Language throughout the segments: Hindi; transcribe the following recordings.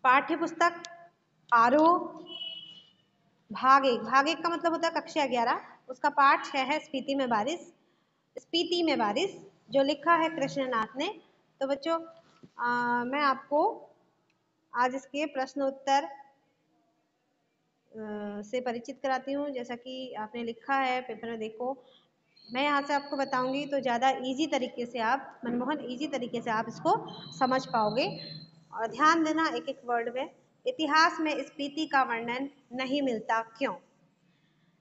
पाठ्य पुस्तक आरोह भाग एक का मतलब होता है कक्षा 11, उसका पाठ 6 है स्पीति में बारिश, जो लिखा है कृष्णनाथ ने। तो बच्चों मैं आपको आज इसके प्रश्न उत्तर से परिचित कराती हूँ। जैसा कि आपने लिखा है पेपर में, देखो मैं यहाँ से आपको बताऊंगी तो ज़्यादा इजी तरीके से आप मनमोहन इजी तरीके से आप इसको समझ पाओगे। और ध्यान देना एक एक वर्ड में। इतिहास में स्पीति का वर्णन नहीं मिलता, क्यों?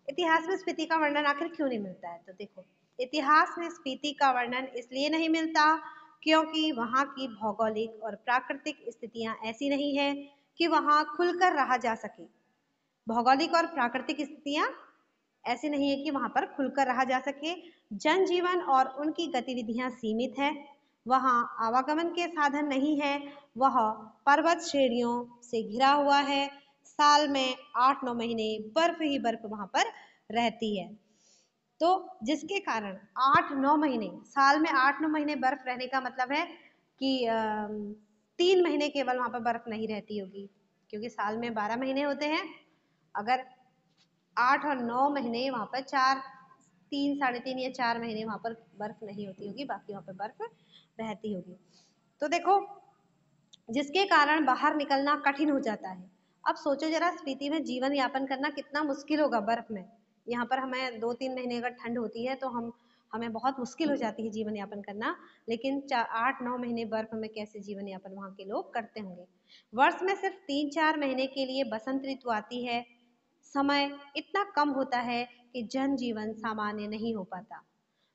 इतिहास में स्पीति का वर्णन आखिर क्यों नहीं मिलता है? तो देखो, इतिहास में स्पीति का वर्णन इसलिए नहीं मिलता क्योंकि वहाँ की भौगोलिक और प्राकृतिक स्थितियां ऐसी नहीं है कि वहाँ खुलकर रहा जा सके। भौगोलिक और प्राकृतिक स्थितियां ऐसी नहीं है कि वहां पर खुलकर रहा जा सके। जनजीवन और उनकी गतिविधियां सीमित है, वहां आवागमन के साधन नहीं है, वह पर्वत श्रेणियों से घिरा हुआ है, साल में 8-9 महीने बर्फ ही बर्फ वहां पर रहती है। तो जिसके कारण 8-9 महीने, साल में 8-9 महीने बर्फ रहने का मतलब है कि 3 महीने केवल वहां पर बर्फ नहीं रहती होगी, क्योंकि साल में 12 महीने होते हैं। अगर 8 और 9 महीने वहां पर 3, 3.5 या 4 महीने वहां पर बर्फ नहीं होती होगी, बाकी वहां पर बर्फ रहती होगी। तो देखो, जिसके कारण बाहर निकलना कठिन हो जाता है। अब सोचो जरा, स्पीति में जीवन यापन करना कितना मुश्किल होगा बर्फ में। यहाँ पर हमें 2-3 महीने अगर ठंड होती है तो हमें बहुत मुश्किल हो जाती है जीवन यापन करना, लेकिन 8-9 महीने बर्फ में कैसे जीवन यापन वहाँ के लोग करते होंगे। वर्ष में सिर्फ 3-4 महीने के लिए बसंत ऋतु आती है। समय इतना कम होता है कि जनजीवन सामान्य नहीं हो पाता।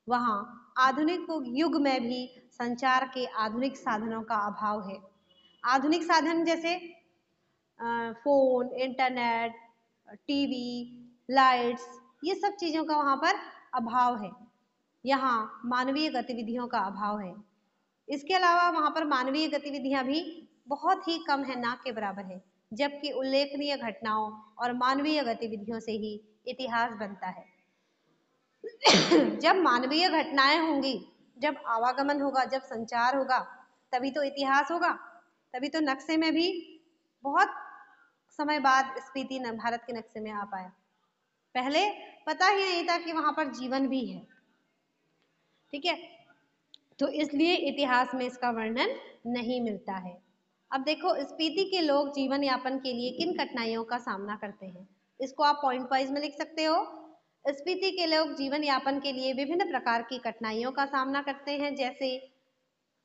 वहाँ आधुनिक युग में भी संचार के आधुनिक साधनों का अभाव है। आधुनिक साधन जैसे फोन, इंटरनेट, टीवी, लाइट्स, ये सब चीज़ों का वहाँ पर अभाव है। यहाँ मानवीय गतिविधियों का अभाव है। इसके अलावा वहाँ पर मानवीय गतिविधियाँ भी बहुत ही कम है, ना के बराबर है, जबकि उल्लेखनीय घटनाओं और मानवीय गतिविधियों से ही इतिहास बनता है। जब मानवीय घटनाएं होंगी, जब आवागमन होगा, जब संचार होगा, तभी तो इतिहास होगा। तभी तो नक्शे में भी बहुत समय बाद स्पीति भारत के नक्शे में आ पाया। पहले पता ही नहीं था कि वहां पर जीवन भी है। ठीक है, तो इसलिए इतिहास में इसका वर्णन नहीं मिलता है। अब देखो, स्पीति के लोग जीवन यापन के लिए किन कठिनाइयों का सामना करते हैं, इसको आप पॉइंट वाइज में लिख सकते हो। स्पीति के लोग जीवन यापन के लिए विभिन्न प्रकार की कठिनाइयों का सामना करते हैं, जैसे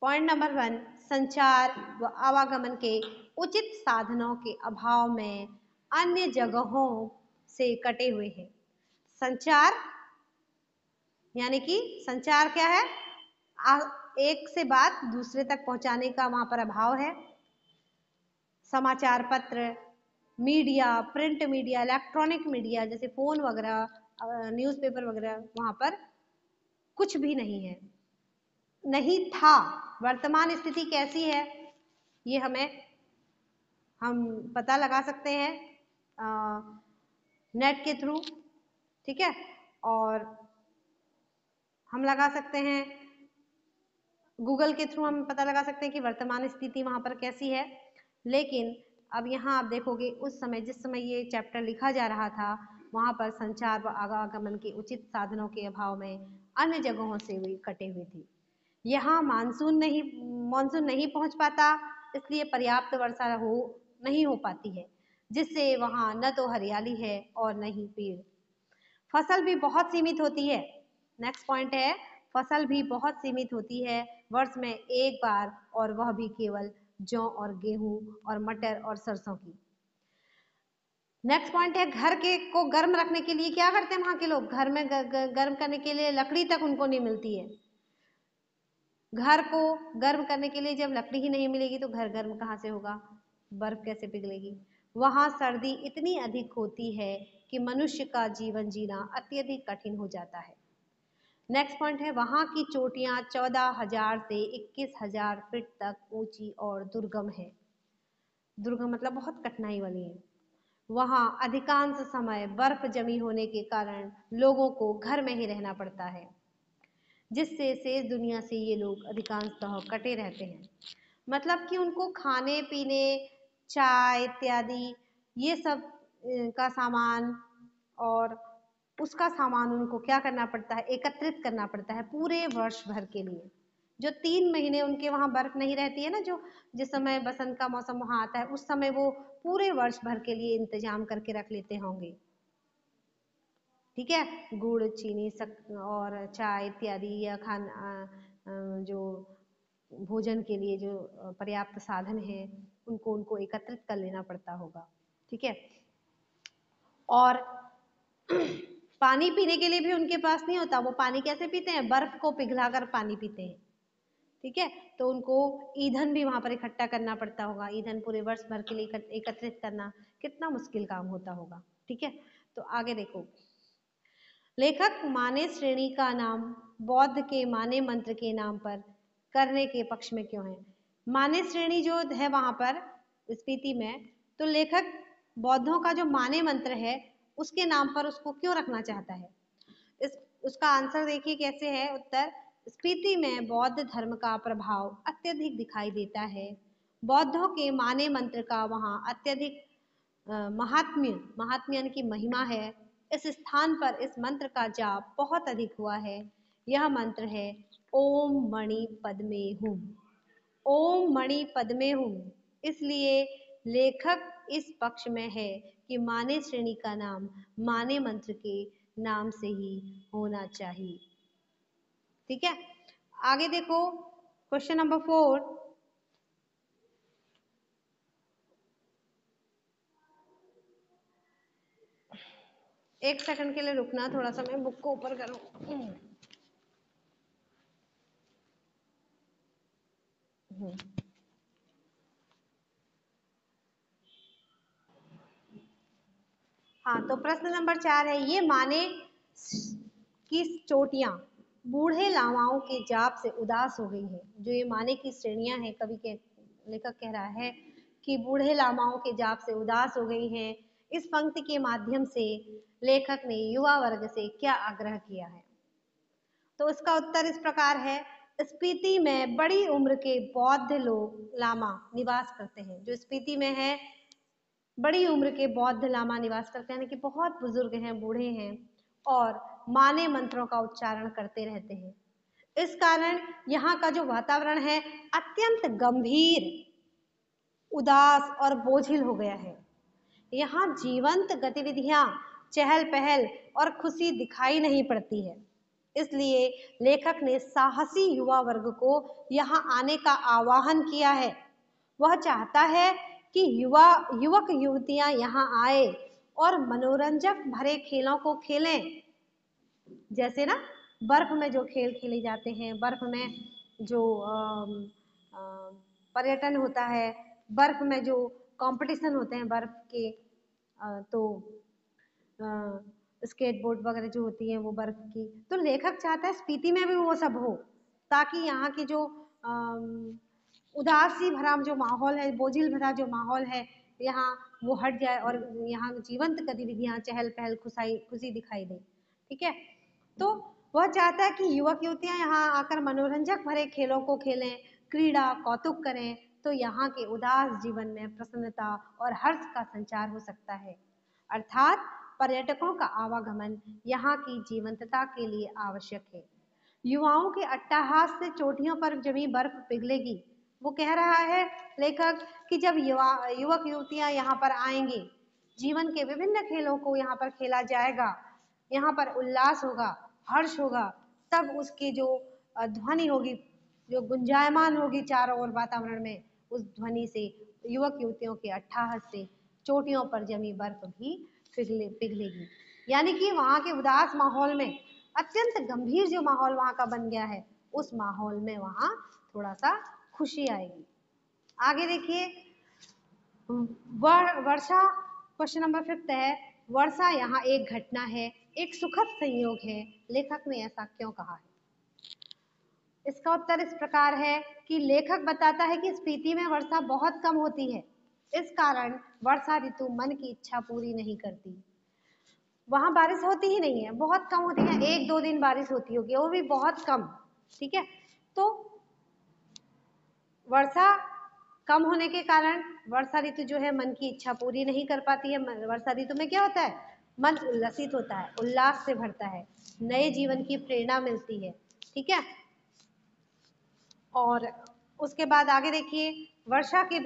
पॉइंट नंबर 1, संचार व आवागमन के उचित साधनों के अभाव में अन्य जगहों से कटे हुए हैं। संचार यानी कि संचार क्या है? एक से बात दूसरे तक पहुंचाने का वहां पर अभाव है। समाचार पत्र, media, print media, electronic media जैसे फोन वगैरह, न्यूज़पेपर वगैरह वहां पर कुछ भी नहीं है, नहीं था। वर्तमान स्थिति कैसी है ये हम पता लगा सकते हैं नेट के थ्रू। ठीक है, और हम लगा सकते हैं गूगल के थ्रू, हम पता लगा सकते हैं कि वर्तमान स्थिति वहां पर कैसी है। लेकिन अब यहाँ आप देखोगे, उस समय जिस समय ये चैप्टर लिखा जा रहा था, वहां पर संचार व आवागमन के उचित साधनों के अभाव में अन्य जगहों से वे कटे हुए थे। यहाँ मानसून नहीं पहुंच पाता, इसलिए पर्याप्त वर्षा नहीं हो पाती है, जिससे वहाँ न तो हरियाली है और न ही पेड़। फसल भी बहुत सीमित होती है। नेक्स्ट पॉइंट है, फसल भी बहुत सीमित होती है, वर्ष में एक बार, और वह भी केवल जौ और गेहूं और मटर और सरसों की। नेक्स्ट पॉइंट है, घर के को गर्म रखने के लिए क्या करते हैं वहां के लोग? घर में गर्म करने के लिए लकड़ी तक उनको नहीं मिलती है। घर को गर्म करने के लिए जब लकड़ी ही नहीं मिलेगी तो घर गर्म कहाँ से होगा? बर्फ कैसे पिघलेगी? वहां सर्दी इतनी अधिक होती है कि मनुष्य का जीवन जीना अत्यधिक कठिन हो जाता है। नेक्स्ट पॉइंट है, वहां की चोटियां 14,000 से 21,000 फीट तक ऊंची और दुर्गम है। दुर्गम मतलब बहुत कठिनाई वाली है। वहां अधिकांश समय बर्फ जमी होने के कारण लोगों को घर में ही रहना पड़ता है, जिससे शेष दुनिया से ये लोग अधिकांशतः कटे रहते हैं। मतलब कि उनको खाने पीने चाय इत्यादि ये सब का सामान और उसका सामान उनको क्या करना पड़ता है, एकत्रित करना पड़ता है पूरे वर्ष भर के लिए। जो 3 महीने उनके वहाँ बर्फ नहीं रहती है ना, जो जिस समय बसंत का मौसम वहाँ आता है उस समय वो पूरे वर्ष भर के लिए इंतजाम करके रख लेते होंगे। ठीक है, गुड़, चीनी, और चाय इत्यादि या जो भोजन के लिए जो पर्याप्त साधन है उनको उनको एकत्रित कर लेना पड़ता होगा। ठीक है, और पानी पीने के लिए भी उनके पास नहीं होता। वो पानी कैसे पीते हैं, बर्फ को पिघलाकर पानी पीते हैं। ठीक है, तो उनको ईंधन भी वहां पर इकट्ठा करना पड़ता होगा। ईंधन पूरे वर्ष भर के लिए एकत्रित करना कितना मुश्किल काम होता होगा। ठीक है, तो आगे देखो, लेखक माने श्रेणी का नाम बौद्ध के माने मंत्र के नाम पर करने के पक्ष में क्यों है। माने श्रेणी जो है वहां पर स्पीति में, तो लेखक बौद्धों का जो माने मंत्र है उसके नाम पर उसको क्यों रखना चाहता है। उसका आंसर देखिए कैसे है उत्तर। स्पीति में बौद्ध धर्म का प्रभाव अत्यधिक दिखाई देता है। बौद्धों के माने मंत्र का वहाँ अत्यधिक महात्म्य यानी कि महिमा है। इस स्थान पर इस मंत्र का जाप बहुत अधिक हुआ है। यह मंत्र है ओम मणि पद्मे हुम। ओम मणि पद्मे हुम, इसलिए लेखक इस पक्ष में है कि माने श्रेणी का नाम माने मंत्र के नाम से ही होना चाहिए। ठीक है, आगे देखो क्वेश्चन नंबर 4। एक सेकंड के लिए रुकना, थोड़ा सा मैं बुक को ऊपर करूं। हाँ, तो प्रश्न नंबर 4 है, ये माने की चोटियां बूढ़े लामाओं के जाप से उदास हो गई है। जो ये माने की श्रेणियां हैं, कवि के लेखक कह रहा है कि बूढ़े लामाओं के जाप से उदास हो गई हैं। इस पंक्ति के माध्यम से लेखक ने युवा वर्ग से क्या आग्रह किया है। तो इसका उत्तर इस प्रकार है, स्पीति में बड़ी उम्र के बौद्ध लोग लामा निवास करते हैं। जो स्पीति में है बड़ी उम्र के बौद्ध लामा निवास करते हैं, यानी कि बहुत बुजुर्ग हैं, बूढ़े हैं और माने मंत्रों का उच्चारण करते रहते हैं। इस कारण यहाँ का जो वातावरण है अत्यंत गंभीर, उदास और बोझिल हो गया है। यहाँ जीवंत गतिविधियां, चहल पहल और खुशी दिखाई नहीं पड़ती है। इसलिए लेखक ने साहसी युवा वर्ग को यहाँ आने का आह्वान किया है। वह चाहता है कि युवक युवतियां यहाँ आए और मनोरंजक भरे खेलों को खेलें। जैसे ना बर्फ में जो खेल खेले जाते हैं, बर्फ में जो पर्यटन होता है, बर्फ में जो कंपटीशन होते हैं बर्फ के, तो स्केटबोर्ड वगैरह जो होती है वो बर्फ की, तो लेखक चाहता है स्पीति में भी वो सब हो, ताकि यहाँ की जो उदासी भरा जो माहौल है, बोझिल भरा जो माहौल है यहाँ, वो हट जाए और यहाँ जीवंत गतिविधियां, चहल पहल, खुशी दिखाई दे। ठीक है, तो वह चाहता है कि युवक युवतियां यहाँ आकर मनोरंजक भरे खेलों को खेलें, क्रीड़ा कौतुक करें, तो यहाँ के उदास जीवन में प्रसन्नता और हर्ष का संचार हो सकता है। अर्थात पर्यटकों का आवागमन यहाँ की जीवंतता के लिए आवश्यक है। युवाओं के अट्टहास से चोटियों पर जमी बर्फ पिघलेगी। वो कह रहा है लेखक कि जब युवक युवतियां यहाँ पर आएंगे, जीवन के विभिन्न खेलों को यहाँ पर खेला जाएगा, यहाँ पर उल्लास होगा, हर्ष होगा, तब उसकी जो ध्वनि होगी, जो गुंजायमान होगी चारों ओर वातावरण में, उस ध्वनि से युवक युवतियों के अट्टहास से चोटियों पर जमी बर्फ भी पिघलेगी। यानी कि वहाँ के उदास माहौल में अत्यंत गंभीर जो माहौल वहाँ का बन गया है, उस माहौल में वहाँ थोड़ा सा खुशी आएगी। आगे देखिए, वर्षा, क्वेश्चन नंबर 5 है, वर्षा यहाँ एक घटना है, एक सुखद संयोग है, लेखक ने ऐसा क्यों कहा है। इसका उत्तर इस प्रकार है कि लेखक बताता है कि स्पीति में वर्षा बहुत कम होती है, इस कारण वर्षा ऋतु मन की इच्छा पूरी नहीं करती। वहां बारिश होती ही नहीं है, बहुत कम होती है, 1-2 दिन बारिश होती होगी, वो भी बहुत कम। ठीक है, तो वर्षा कम होने के कारण वर्षा ऋतु जो है मन की इच्छा पूरी नहीं कर पाती है। वर्षा ऋतु में क्या होता है, मन उल्लसित होता है, उल्लास से भरता है, नए जीवन की प्रेरणा मिलती है। ठीक है, और उसके बाद आगे देखिए, वर्षा के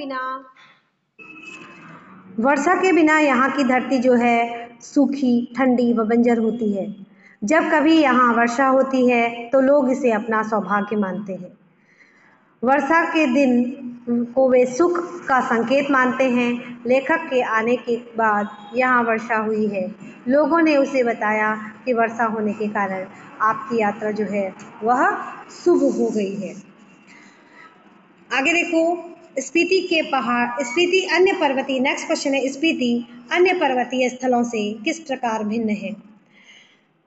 बिना यहाँ की धरती जो है सूखी, ठंडी व बंजर होती है। जब कभी यहाँ वर्षा होती है तो लोग इसे अपना सौभाग्य मानते हैं। वर्षा के दिन को वे सुख का संकेत मानते हैं। लेखक के आने के बाद यहाँ वर्षा हुई है। लोगों ने उसे बताया कि वर्षा होने के कारण आपकी यात्रा जो है वह शुभ हो गई है। आगे देखो, स्पीति के पहाड़, स्पीति अन्य पर्वतीय, नेक्स्ट क्वेश्चन है, स्पीति अन्य पर्वतीय स्थलों से किस प्रकार भिन्न है?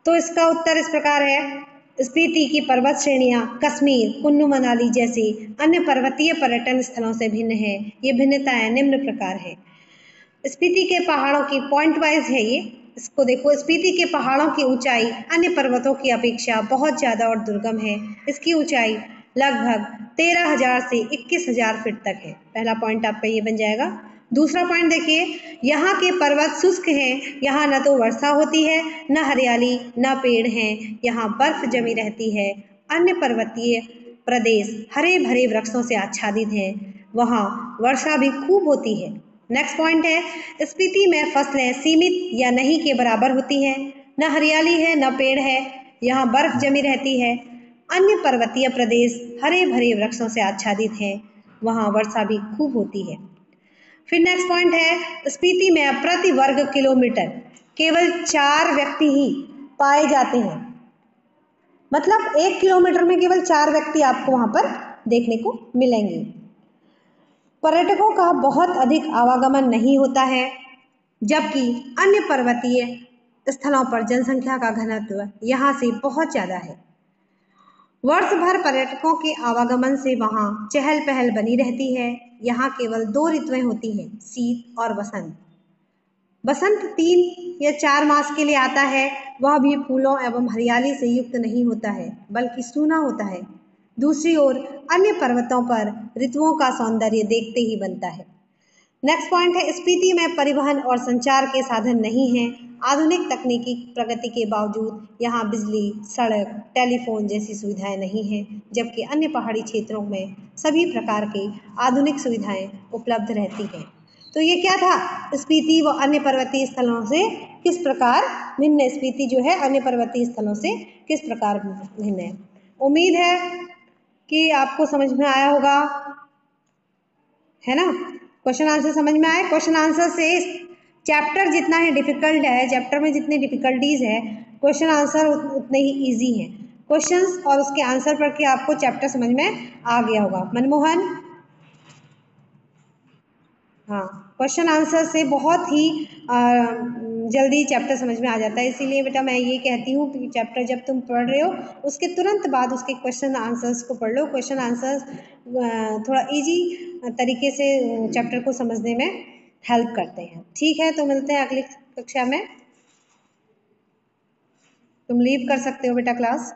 तो इसका उत्तर इस प्रकार है, स्पीति की पर्वत श्रेणियां कश्मीर, कुल्लू मनाली जैसे अन्य पर्वतीय पर्यटन स्थलों से भिन्न है। ये भिन्नताएं निम्न प्रकार है। स्पीति के पहाड़ों की पॉइंट वाइज है ये, इसको देखो, स्पीति के पहाड़ों की ऊंचाई अन्य पर्वतों की अपेक्षा बहुत ज्यादा और दुर्गम है। इसकी ऊंचाई लगभग 13,000 से 21,000 फीट तक है। पहला पॉइंट आपका ये बन जाएगा। दूसरा पॉइंट देखिए, यहाँ के पर्वत शुष्क हैं, यहाँ न तो वर्षा होती है, न हरियाली, न पेड़ हैं, यहाँ बर्फ जमी रहती है। अन्य पर्वतीय प्रदेश हरे भरे वृक्षों से आच्छादित हैं, वहाँ वर्षा भी खूब होती है। नेक्स्ट पॉइंट है, स्पीति में फसलें सीमित या नहीं के बराबर होती हैं, न हरियाली है न पेड़ है, यहाँ बर्फ जमी रहती है। अन्य पर्वतीय प्रदेश हरे भरे वृक्षों से आच्छादित हैं, वहाँ वर्षा भी खूब होती है। फिर नेक्स्ट पॉइंट है, स्पीति में प्रति वर्ग किलोमीटर केवल 4 व्यक्ति ही पाए जाते हैं। मतलब 1 किलोमीटर में केवल 4 व्यक्ति आपको वहां पर देखने को मिलेंगे। पर्यटकों का बहुत अधिक आवागमन नहीं होता है, जबकि अन्य पर्वतीय स्थलों पर जनसंख्या का घनत्व यहाँ से बहुत ज्यादा है। वर्ष भर पर्यटकों के आवागमन से वहाँ चहल पहल बनी रहती है। यहाँ केवल 2 ऋतुएं होती हैं, शीत और वसंत। बसंत 3 या 4 मास के लिए आता है, वह भी फूलों एवं हरियाली से युक्त नहीं होता है, बल्कि सूना होता है। दूसरी ओर अन्य पर्वतों पर ऋतुओं का सौंदर्य देखते ही बनता है। नेक्स्ट पॉइंट है, स्पीति में परिवहन और संचार के साधन नहीं हैं। आधुनिक तकनीकी प्रगति के बावजूद यहाँ बिजली, सड़क, टेलीफोन जैसी सुविधाएं नहीं हैं, जबकि अन्य पहाड़ी क्षेत्रों में सभी प्रकार की आधुनिक सुविधाएं उपलब्ध रहती हैं। तो ये क्या था, स्पीति व अन्य पर्वतीय स्थलों से किस प्रकार भिन्न, स्पीति जो है अन्य पर्वतीय स्थलों से किस प्रकार भिन्न है। उम्मीद है कि आपको समझ में आया होगा, है ना। क्वेश्चन आंसर समझ में आए। क्वेश्चन आंसर से चैप्टर जितना ही डिफिकल्ट है, चैप्टर में जितनी डिफिकल्टीज है, क्वेश्चन आंसर उतने ही इजी हैं। क्वेश्चंस और उसके आंसर पढ़ के आपको चैप्टर समझ में आ गया होगा। मनमोहन, हाँ, क्वेश्चन आंसर से बहुत ही जल्दी चैप्टर समझ में आ जाता है। इसीलिए बेटा मैं ये कहती हूँ कि चैप्टर जब तुम पढ़ रहे हो उसके तुरंत बाद उसके क्वेश्चन आंसर्स को पढ़ लो। क्वेश्चन आंसर्स थोड़ा इजी तरीके से चैप्टर को समझने में हेल्प करते हैं। ठीक है, तो मिलते हैं अगली कक्षा में। तुम लीव कर सकते हो बेटा क्लास।